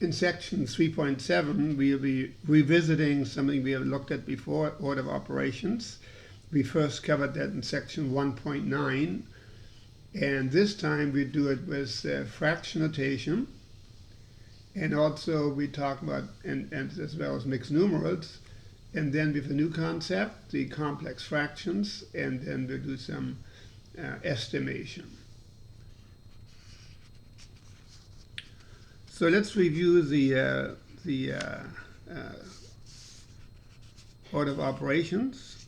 In section 3.7, we'll be revisiting something we have looked at before, order of operations. We first covered that in section 1.9, and this time we do it with fraction notation, and also we talk about, and as well as mixed numerals, and then with a new concept, the complex fractions, and then we'll do some estimation. So let's review the order of operations.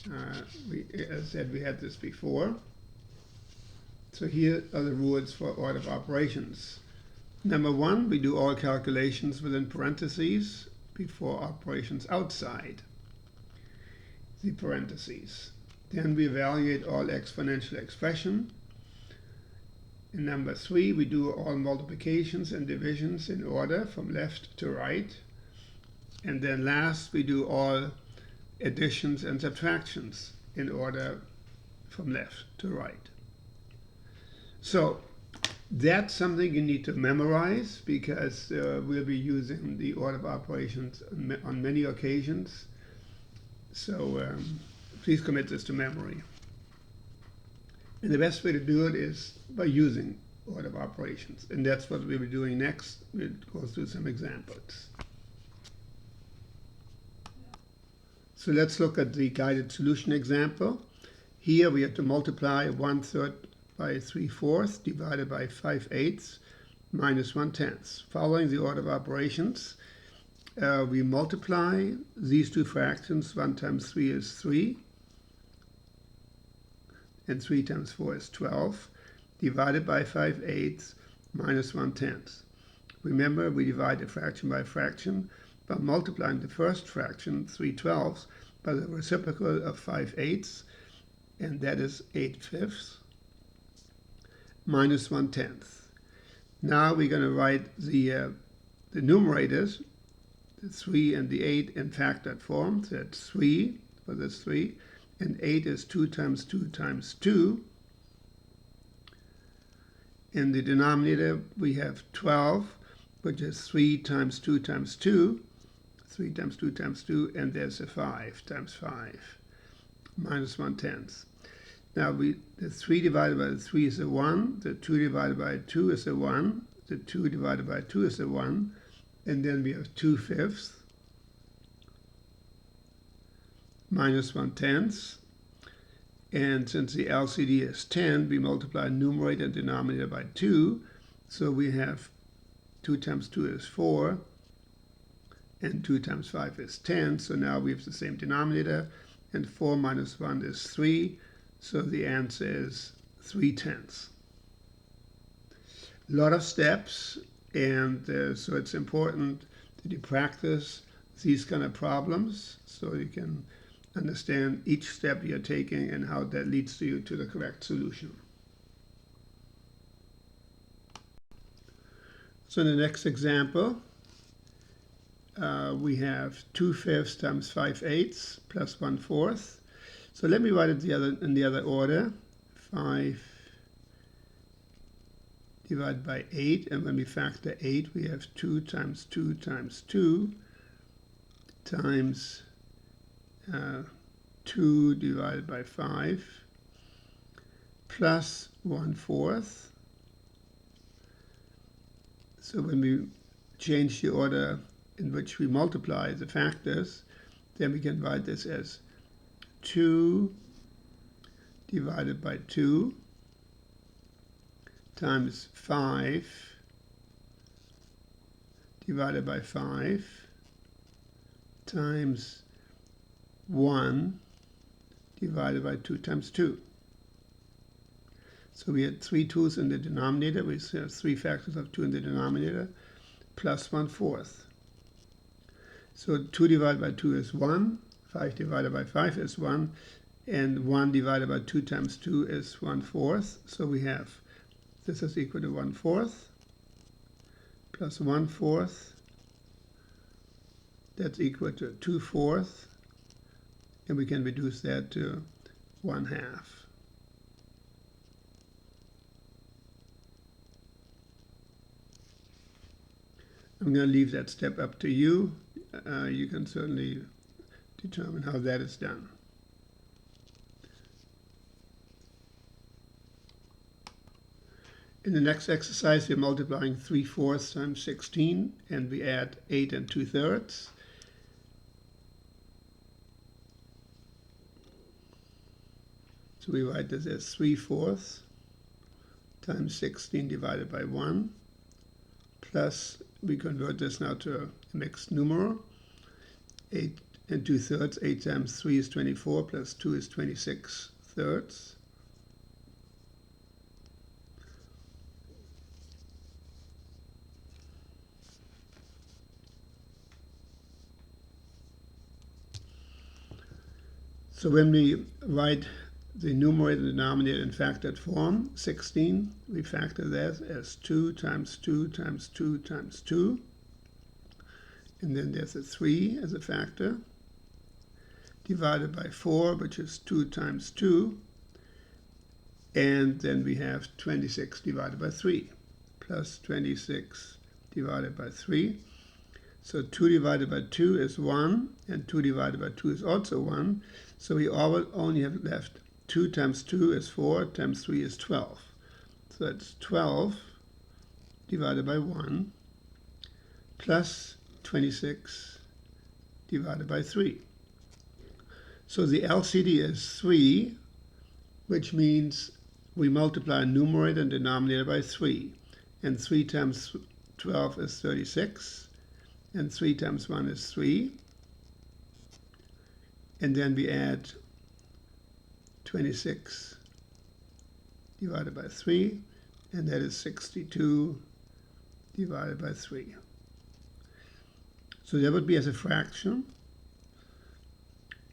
As I said, we had this before. So here are the rules for order of operations. Number one, we do all calculations within parentheses before operations outside the parentheses. Then we evaluate all exponential expression. In number three, we do all multiplications and divisions in order from left to right. And then last, we do all additions and subtractions in order from left to right. So that's something you need to memorize, because we'll be using the order of operations on many occasions. So please commit this to memory. And the best way to do it is by using order of operations. And that's what we'll be doing next. We'll go through some examples. So let's look at the guided solution example. Here we have to multiply 1/3 by 3/4 divided by 5/8 minus 1/10. Following the order of operations, we multiply these two fractions. 1 times 3 is 3. And 3 times 4 is 12, divided by 5/8 minus 1/10. Remember, we divide a fraction by fraction by multiplying the first fraction, 3/12, by the reciprocal of 5/8, and that is 8/5, minus 1/10. Now we're going to write the numerators, the 3 and the 8, in factored form. So that's 3 for this 3. And 8 is 2 times 2 times 2. In the denominator, we have 12, which is 3 times 2 times 2. 3 times 2 times 2, and there's a 5 times 5, minus 1/10. Now, the 3 divided by the 3 is a 1. The 2 divided by 2 is a 1. The 2 divided by 2 is a 1. And then we have 2/5. Minus 1/10. And since the LCD is 10, we multiply numerator and denominator by 2. So we have 2 times 2 is 4, and 2 times 5 is 10. So now we have the same denominator, and 4 minus 1 is 3. So the answer is 3/10. A lot of steps, and so it's important that you practice these kind of problems so you can understand each step you're taking and how that leads you to the correct solution. So in the next example, we have 2/5 times 5/8 plus 1/4. So let me write it in the other order. 5 divided by 8, and when we factor 8, we have 2 times 2 times 2 times 2 divided by 5 plus 1/4. So when we change the order in which we multiply the factors, then we can write this as 2 divided by 2 times 5 divided by 5 times 1 divided by 2 times 2. So we had 3 2's in the denominator. We have 3 factors of 2 in the denominator, plus 1/4. So 2 divided by 2 is 1. 5 divided by 5 is 1. And 1 divided by 2 times 2 is 1/4. So we have, this is equal to 1/4 plus 1/4. That's equal to 2/4. And we can reduce that to 1/2. I'm going to leave that step up to you. You can certainly determine how that is done. In the next exercise, we're multiplying 3/4 times 16, and we add 8 2/3. So we write this as 3/4 times 16 divided by 1, plus we convert this now to a mixed numeral. 8 2/3, 8 times 3 is 24, plus 2 is 26/3. So when we write the numerator and denominator in factored form, 16, we factor that as 2 times 2 times 2 times 2. And then there's a 3 as a factor, divided by 4, which is 2 times 2. And then we have 26 divided by 3, plus 26 divided by 3. So 2 divided by 2 is 1, and 2 divided by 2 is also 1. So we only have left 2 times 2 is 4, times 3 is 12. So that's 12 divided by 1, plus 26 divided by 3. So the LCD is 3, which means we multiply numerator and denominator by 3. And 3 times 12 is 36. And 3 times 1 is 3. And then we add 26 divided by 3, and that is 62 divided by 3. So that would be as a fraction.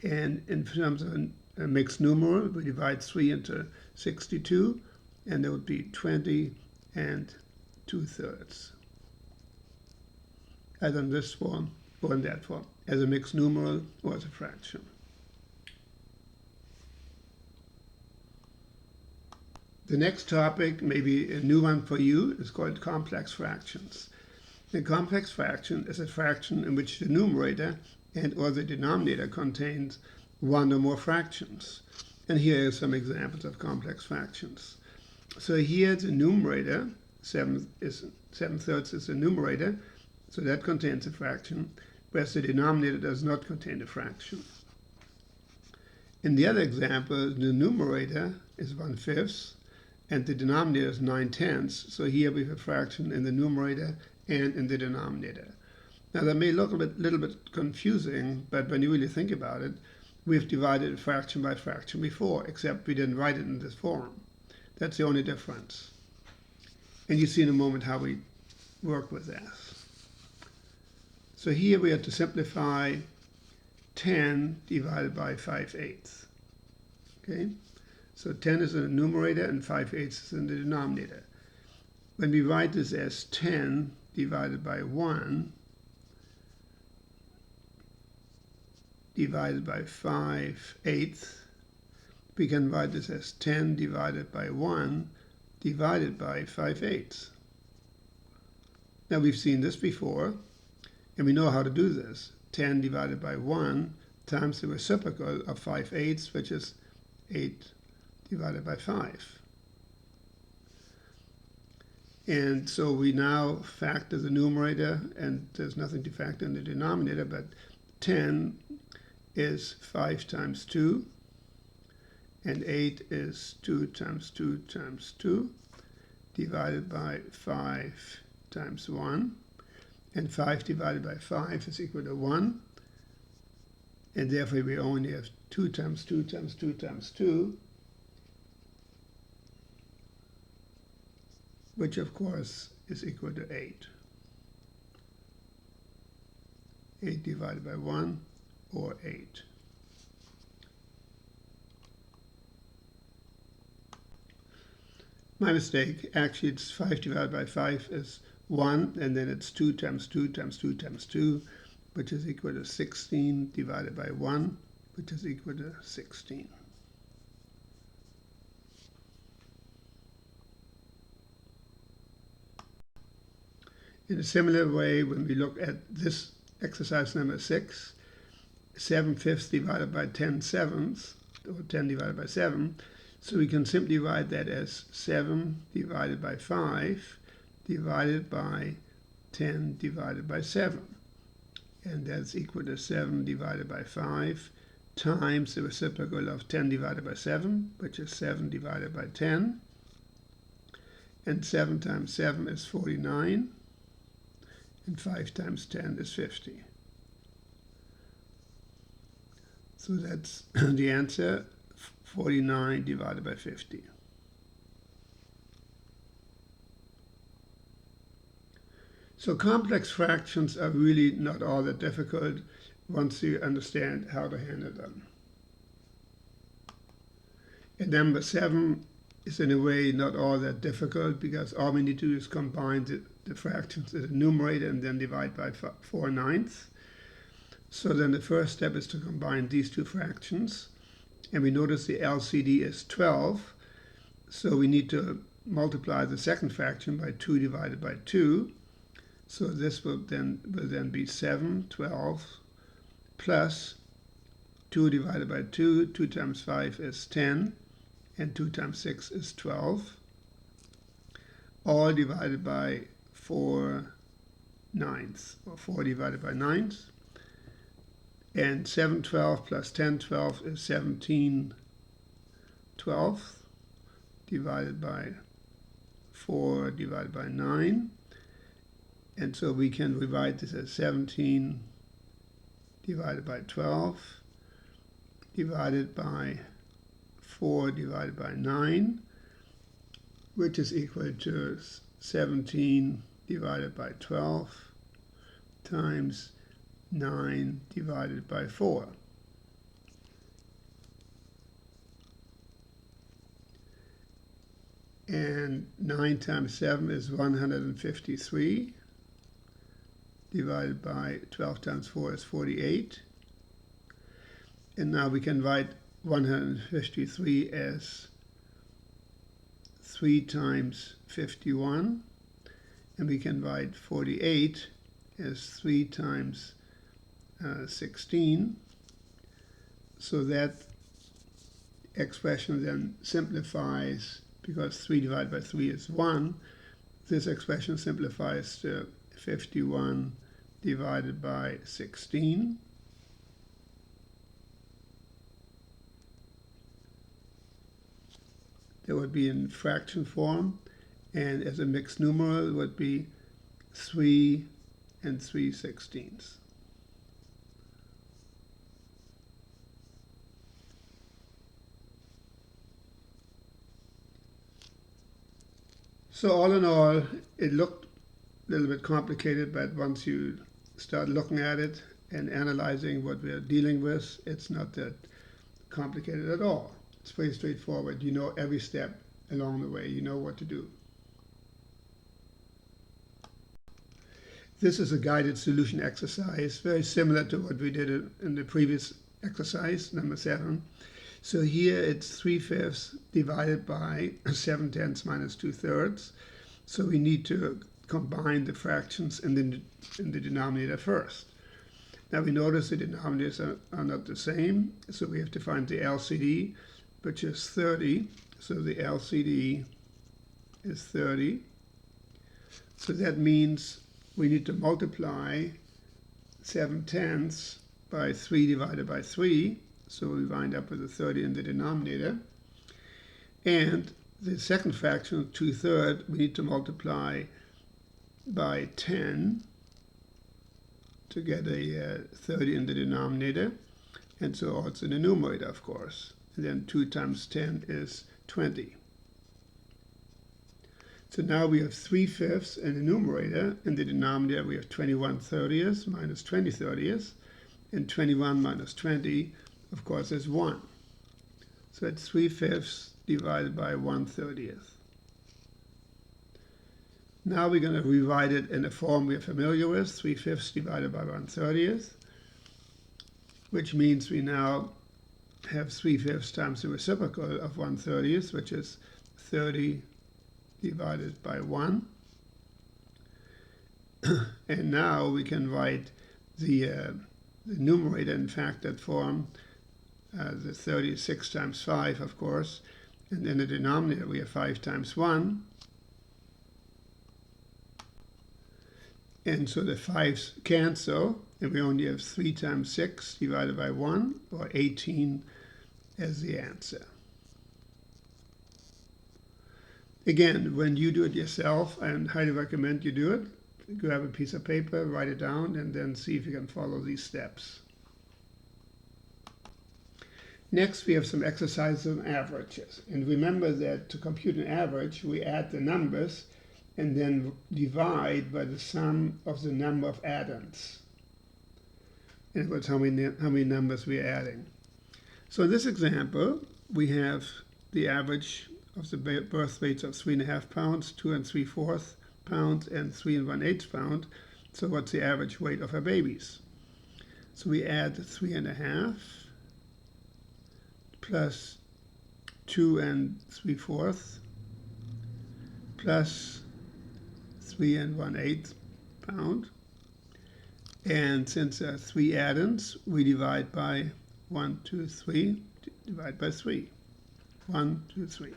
And in terms of a mixed numeral, we divide 3 into 62, and that would be 20 2/3. Either in this form or in that form, as a mixed numeral or as a fraction. The next topic, maybe a new one for you, is called complex fractions. A complex fraction is a fraction in which the numerator and or the denominator contains one or more fractions. And here are some examples of complex fractions. So here the numerator, 7/3 is the numerator, so that contains a fraction, whereas the denominator does not contain a fraction. In the other example, the numerator is 1/5, and the denominator is 9/10. So here we have a fraction in the numerator and in the denominator. Now that may look a little bit confusing, but when you really think about it, we've divided fraction by fraction before, except we didn't write it in this form. That's the only difference. And you see in a moment how we work with that. So here we have to simplify 10 divided by 5/8. Okay? So 10 is in the numerator and 5/8 is in the denominator. When we write this as 10 divided by 1 divided by 5/8, we can write this as 10 divided by 1 divided by 5/8. Now we've seen this before, and we know how to do this. 10 divided by 1 times the reciprocal of 5/8, which is 8 divided by 5. And so we now factor the numerator, and there's nothing to factor in the denominator, but 10 is 5 times 2, and 8 is 2 times 2 times 2, divided by 5 times 1. And 5 divided by 5 is equal to 1. And therefore we only have 2 times 2 times 2 times 2, which of course is equal to 8. 8 divided by 1, or 8. My mistake. Actually, it's 5 divided by 5 is 1, and then it's 2 times 2 times 2 times 2, which is equal to 16 divided by 1, which is equal to 16. In a similar way, when we look at this exercise number 6, 7/5 divided by 10/7, or 10 divided by 7, so we can simply write that as 7 divided by 5 divided by 10 divided by 7. And that's equal to 7 divided by 5 times the reciprocal of 10 divided by 7, which is 7 divided by 10. And 7 times 7 is 49. And 5 times 10 is 50. So that's the answer, 49 divided by 50. So complex fractions are really not all that difficult once you understand how to handle them. And number 7 is in a way not all that difficult, because all we need to do is combine the fractions in the numerator and then divide by 4/9. So then the first step is to combine these two fractions. And we notice the LCD is 12. So we need to multiply the second fraction by 2 divided by 2. So this will then be 7/12 plus 2 divided by 2. 2 times 5 is 10. And 2 times 6 is 12. All divided by 4/9, or 4 divided by 9. And 7/12 plus 10/12 is 17/12 divided by 4 divided by 9. And so we can rewrite this as 17 divided by 12 divided by 4 divided by 9, which is equal to 17 divided by 12 times 9 divided by 4. And 9 times 7 is 153, divided by 12 times 4 is 48. And now we can write 153 as 3 times 51. And we can write 48 as 3 times 16. So that expression then simplifies, because 3 divided by 3 is 1. This expression simplifies to 51 divided by 16. That would be in fraction form, and as a mixed numeral it would be 3 and 3/16. So all in all, it looked a little bit complicated, but once you start looking at it and analyzing what we're dealing with, it's not that complicated at all. It's pretty straightforward. You know every step along the way. You know what to do. This is a guided solution exercise, very similar to what we did in the previous exercise, number 7. So here it's 3/5 divided by 7/10 minus 2/3. So we need to combine the fractions in the denominator first. Now we notice the denominators are not the same, so we have to find the LCD, which is 30. So the LCD is 30. So that means we need to multiply 7/10 by 3 divided by 3. So we wind up with a 30 in the denominator. And the second fraction, 2/3, we need to multiply by 10 to get a 30 in the denominator. And so also in the numerator, of course. And then 2 times 10 is 20. So now we have 3/5 in the numerator. In the denominator we have 21/30 minus 20/30. And 21 minus 20, of course, is 1. So it's 3/5 divided by 1/30. Now we're going to rewrite it in a form we're familiar with, 3/5 divided by 1/30, which means we now have 3/5 times the reciprocal of 1/30, which is 30 divided by 1. And now we can write the numerator in factored form, the 36 times 5, of course. And in the denominator, we have 5 times 1. And so the 5's cancel, and we only have 3 times 6 divided by 1, or 18 as the answer. Again, when you do it yourself, I highly recommend you do it. Grab a piece of paper, write it down, and then see if you can follow these steps. Next, we have some exercises on averages. And remember that to compute an average, we add the numbers and then divide by the sum of the number of addends. In other words, how many numbers we are adding. So in this example, we have the average of the birth weights of 3.5 pounds, 2 3/4 pounds, and 3 1/8 pounds. So what's the average weight of our babies? So we add 3.5 plus 2 3/4 plus 3 1/8 pound. And since there are 3 addends, we divide by 1, 2, 3, divide by 3. 1, 2, 3.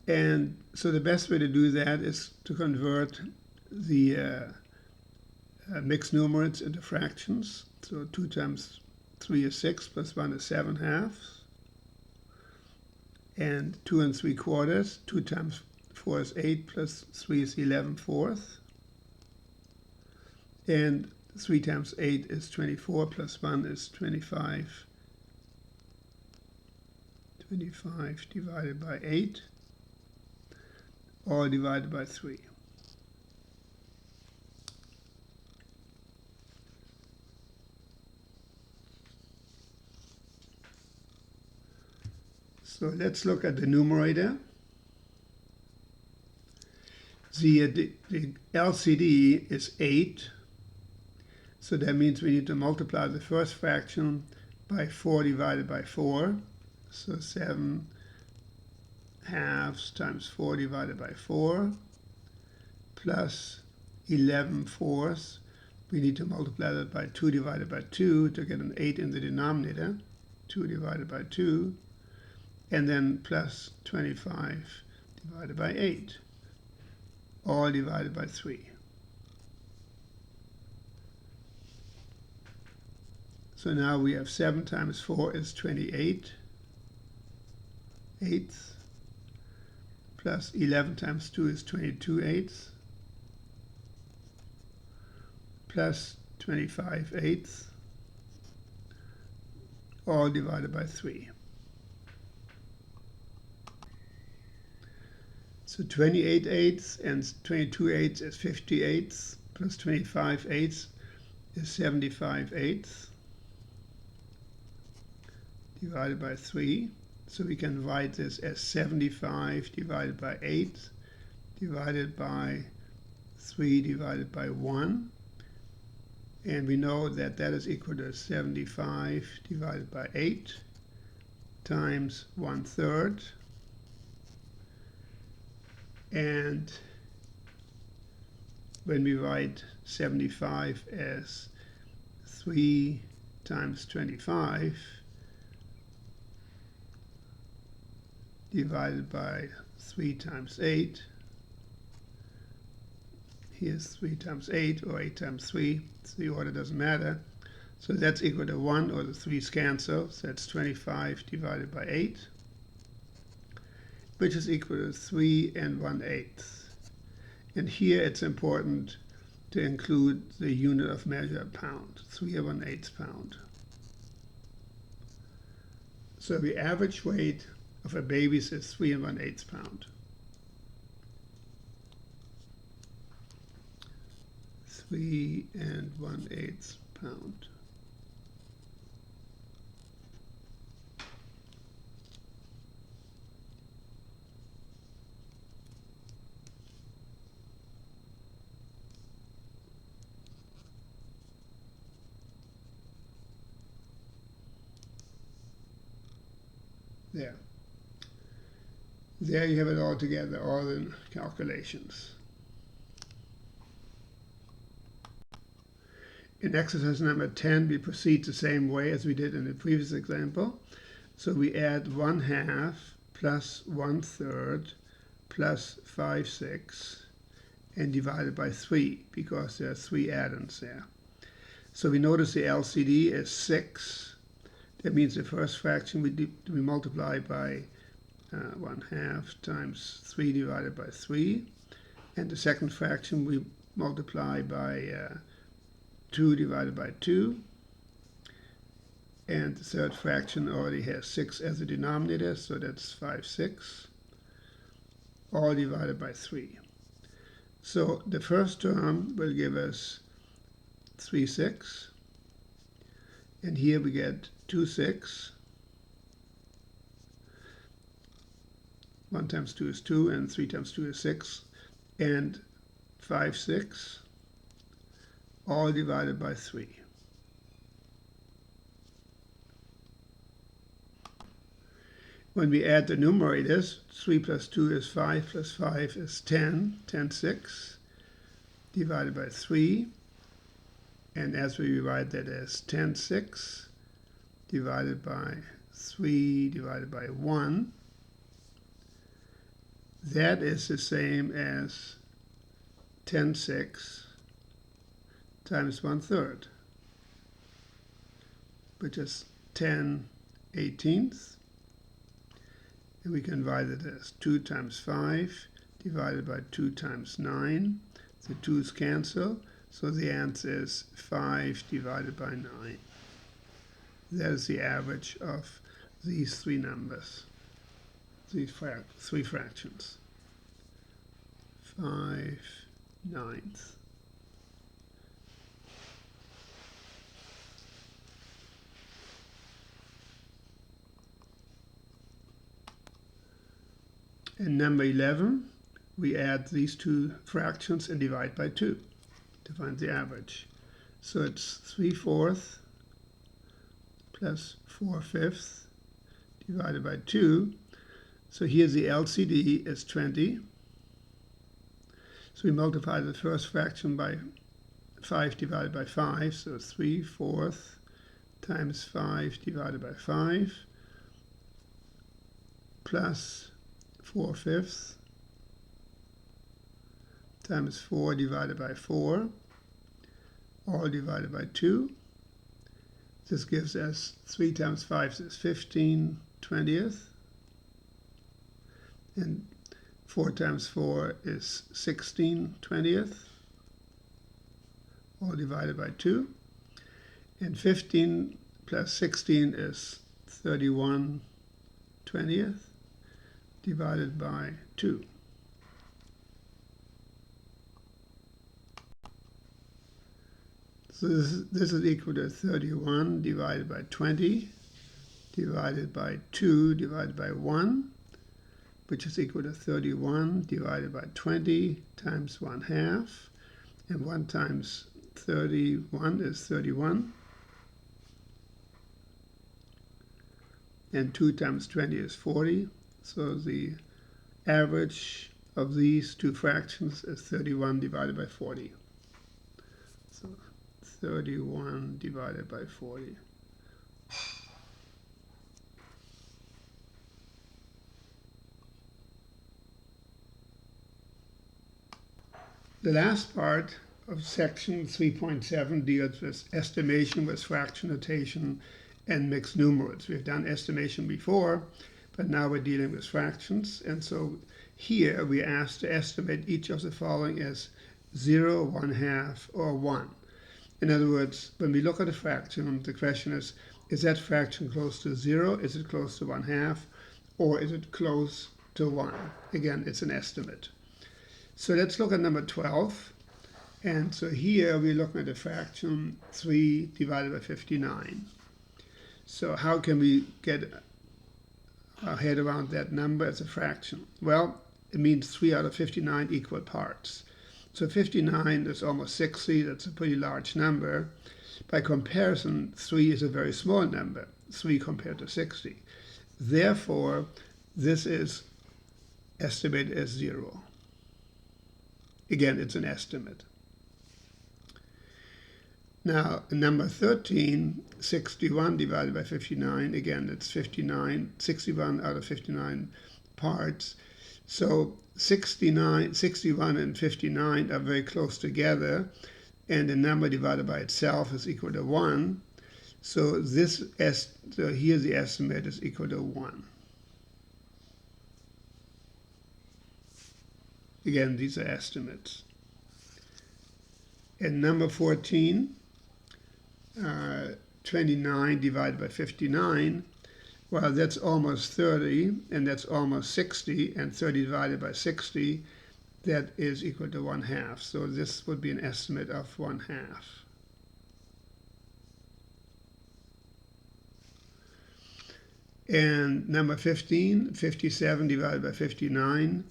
And so the best way to do that is to convert the mixed numerates into fractions. So 2 times 3 is 6, plus 1 is 7/2. And 2 3/4, 2 times 4 is 8, plus 3 is 11/4. And 3 times 8 is 24, plus 1 is 25. 25 divided by 8, or divided by 3. So let's look at the numerator. The LCD is 8. So that means we need to multiply the first fraction by 4 divided by 4. So 7 halves times 4 divided by 4 plus 11/4. We need to multiply that by 2 divided by 2 to get an 8 in the denominator. 2 divided by 2. And then plus 25 divided by 8. All divided by 3. So now we have 7 times 4 is 28 eighths, plus 11 times 2 is 22 eighths, plus 25 eighths, all divided by 3. So 28 eighths and 22 eighths is 50 eighths, plus 25 eighths is 75 eighths, divided by 3. So we can write this as 75 divided by 8 divided by 3 divided by 1. And we know that that is equal to 75 divided by 8 times 1/3. And when we write 75 as 3 times 25 divided by 3 times 8, here's 3 times 8 or 8 times 3, the order doesn't matter. So that's equal to 1, or the 3's cancel, so that's 25 divided by 8, which is equal to 3 1/8. And here it's important to include the unit of measure, pound, 3 1/8 pound. So the average weight of a baby is 3 1/8 pound. 3 1/8 pound. There. There you have it all together, all the calculations. In exercise number 10, we proceed the same way as we did in the previous example. So we add 1/2 plus 1/3 plus 5/6 and divide it by 3 because there are 3 addends there. So we notice the LCD is 6. That means the first fraction we multiply by 1/2 times 3 divided by 3. And the second fraction we multiply by 2 divided by 2. And the third fraction already has 6 as a denominator, so that's 5/6, all divided by 3. So the first term will give us 3/6, and here we get 2/6. 1 times 2 is 2, and 3 times 2 is 6, and 5/6, all divided by 3. When we add the numerators, 3 plus 2 is 5, plus 5 is 10, 10/6, divided by 3. And as we write that as 10/6, divided by 3, divided by 1, that is the same as 10/6 times 1/3, which is 10/18. And we can write it as 2 times 5 divided by 2 times 9. The 2's cancel, so the answer is 5 divided by 9. That is the average of these 3 numbers, these 3 fractions. 5/9. In number 11, we add these 2 fractions and divide by 2 to find the average. So it's 3/4 plus 4/5 divided by 2. So here the LCD is 20. So we multiply the first fraction by 5 divided by 5. So 3/4 times 5 divided by 5 plus 4/5 times 4 divided by 4, all divided by 2. This gives us 3 times 5 is 15/20. And 4 times 4 is 16/20, all divided by 2. And 15 plus 16 is 31/20, divided by 2. So this is equal to 31 divided by 20, divided by 2 divided by 1, which is equal to 31 divided by 20 times 1/2, and 1 times 31 is 31, and 2 times 20 is 40. So the average of these 2 fractions is 31 divided by 40. So 31 divided by 40. The last part of section 3.7 deals with estimation with fraction notation and mixed numerals. We've done estimation before, but now we're dealing with fractions. And so here we asked to estimate each of the following as 0, 1/2, or 1. In other words, when we look at a fraction, the question is that fraction close to 0? Is it close to 1/2? Or is it close to 1? Again, it's an estimate. So let's look at number 12. And so here we're looking at the fraction 3 divided by 59. So how can we get our head around that number as a fraction? Well, it means 3 out of 59 equal parts. So 59 is almost 60. That's a pretty large number. By comparison, 3 is a very small number, 3 compared to 60. Therefore, this is estimated as 0. Again, it's an estimate. Now, number 13, 61 divided by 59, again, it's 59, 61 out of 59 parts. So 69, 61 and 59 are very close together, and the number divided by itself is equal to 1. So here the estimate is equal to 1. Again, these are estimates. And number 14, 29 divided by 59, well, that's almost 30, and that's almost 60, and 30 divided by 60, that is equal to 1/2. So this would be an estimate of 1/2. And number 15, 57 divided by 59,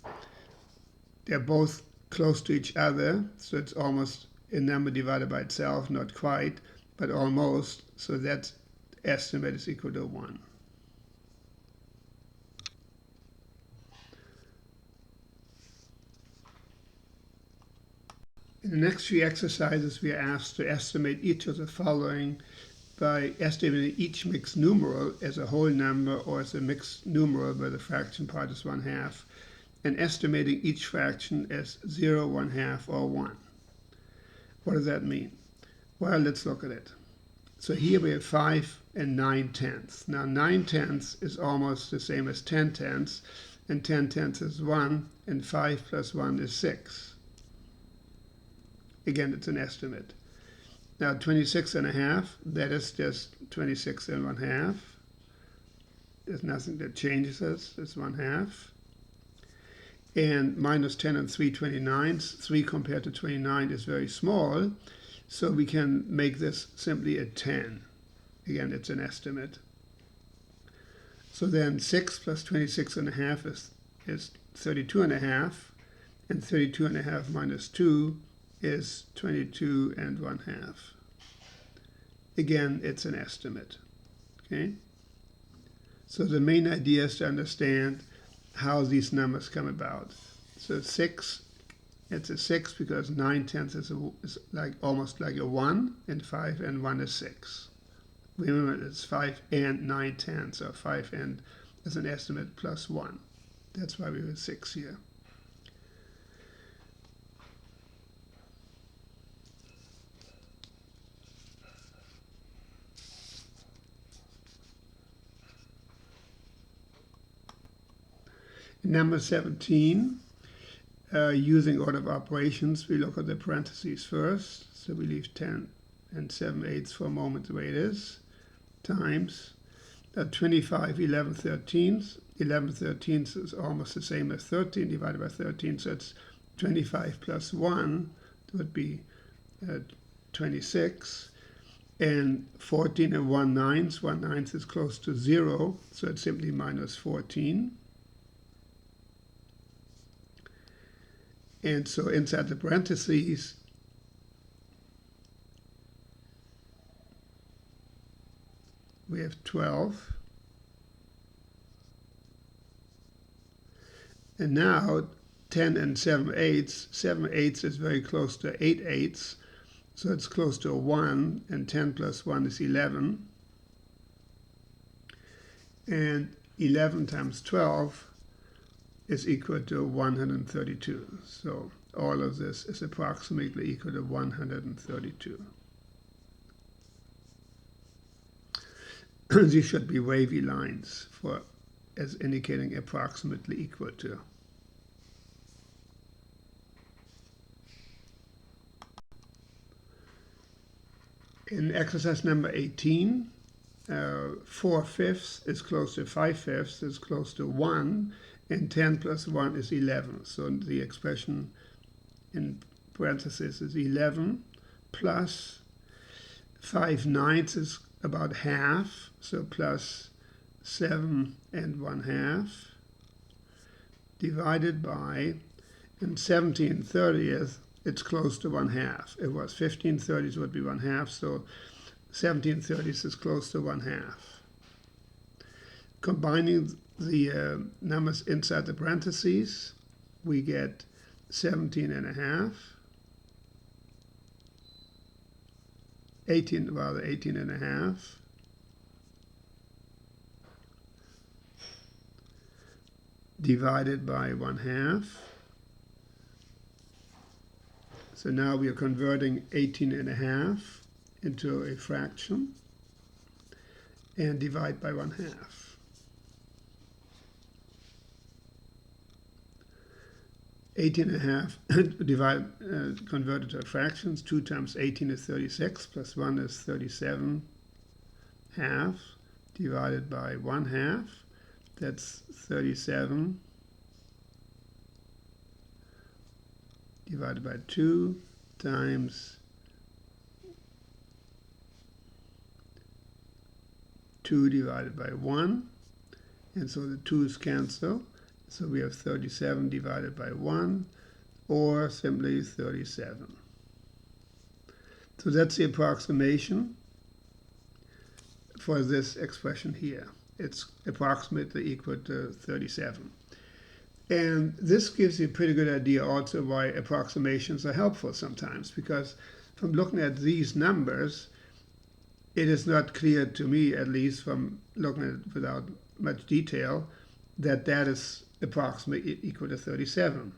they're both close to each other, so it's almost a number divided by itself, not quite, but almost, so that estimate is equal to 1. In the next few exercises, we are asked to estimate each of the following by estimating each mixed numeral as a whole number or as a mixed numeral where the fraction part is 1/2, and estimating each fraction as 0, 1/2, or 1. What does that mean? Well, let's look at it. So here we have 5 and 9/10. Now 9/10 is almost the same as 10/10, and 10/10 is 1, and 5 plus 1 is 6. Again, it's an estimate. Now 26.5, that is just 26 and 1/2. There's nothing that changes us, it's 1/2. And minus 10 and 3 29s. 3 compared to 29 is very small, so we can make this simply a 10. Again, it's an estimate. So then 6 plus 26.5 is 32.5, and 32.5 minus 2 is 22 and 1/2. Again, it's an estimate. Okay? So the main idea is to understand how these numbers come about. So 6, it's a 6 because 9/10 is like almost like a 1, and 5 and 1 is 6. Remember, it's 5 and 9/10, so 5 and is an estimate plus 1. That's why we have 6 here. Number 17, using order of operations, we look at the parentheses first. So we leave 10 and 7/8 for a moment the way it is, times 25, 11/13. 11/13 is almost the same as 13 divided by 13, so it's 25 plus 1 would be 26. And 14 and 1/9, 1/9 is close to 0, so it's simply minus 14. And so inside the parentheses, we have 12. And now 10 and 7/8. 7/8 is very close to 8/8, so it's close to a 1, and 10 plus 1 is 11. And 11 times 12 is equal to 132. So all of this is approximately equal to 132. These should be wavy lines as indicating approximately equal to. In exercise number 18, 4/5 is close to 5/5 is close to 1, and 10 plus 1 is 11. So the expression in parentheses is 11 plus 5/9 is about half, so plus 7 and 1/2, divided by, and 17/30, it's close to 1/2. It was 15/30 would be 1/2, so 17/30 is close to 1/2. Combining the numbers inside the parentheses, we get 17.5 18 and a half. Divided by 1/2. So now we are converting 18 and a half into a fraction and divide by 1/2. 18 and a half converted to fractions. 2 times 18 is 36, plus 1 is 37 half, divided by 1/2. That's 37 divided by 2 times 2 divided by 1. And so the 2's cancel. So we have 37 divided by 1, or simply 37. So that's the approximation for this expression here. It's approximately equal to 37. And this gives you a pretty good idea also why approximations are helpful sometimes, because from looking at these numbers, it is not clear to me, at least from looking at it without much detail, that that is approximately equal to 37.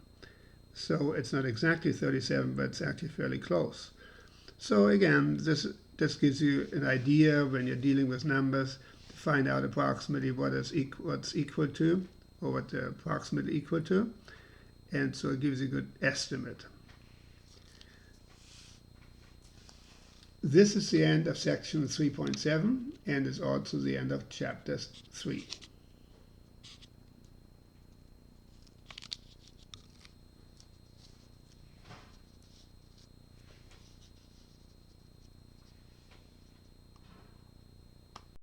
So it's not exactly 37, but it's actually fairly close. So again, this gives you an idea when you're dealing with numbers to find out approximately what's equal to, or what they're approximately equal to. And so it gives you a good estimate. This is the end of section 3.7 and is also the end of chapter 3.